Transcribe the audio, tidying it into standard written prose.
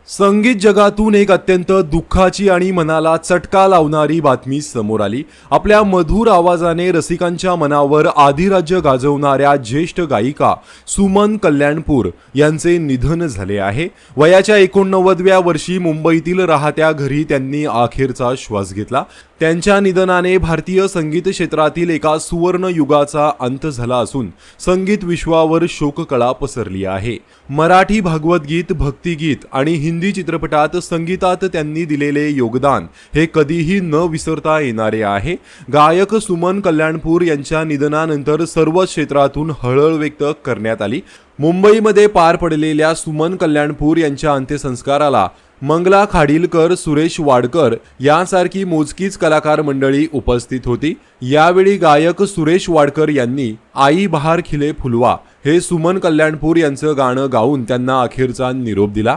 संगीत जगातून एक अत्यंत दुःखाची आणि मनाला चटका लावणारी बातमी समोर आली। आपल्या मधुर आवाजाने रसिकांच्या मनावर आधिराज्य गाजवणाऱ्या ज्येष्ठ गायिका सुमन कल्याणपूर यांचे निधन झाले आहे। वयाच्या 89व्या वर्षी मुंबईतील राहत्या घरी त्यांनी अखेरचा श्वास घेतला। त्यांच्या निधनाने भारतीय संगीत क्षेत्रातील एका सुवर्ण युगाचा अंत झाला असून संगीत विश्वावर शोककळा पसरली आहे। मराठी भागवत गीत, भक्तिगीत आणि हिंदी चित्रपटात संगीतात त्यांनी दिलेले योगदान हे कधीही न विसरता येणारे आहे। गायक सुमन कल्याणपूर यांच्या निधनानंतर सर्व क्षेत्रातून हळहळ व्यक्त करण्यात आली। मुंबईमध्ये पार पडलेल्या सुमन कल्याणपूर यांच्या अंत्यसंस्काराला मंगला खाडीलकर, सुरेश वाडकर यांसारखी मोजकीच कलाकार मंडळी उपस्थित होती। यावेळी गायक सुरेश वाडकर यांनी आई बहार खिले फुलवा हे सुमन कल्याणपूर यांचं गाणं गाऊन त्यांना अखेरचा निरोप दिला।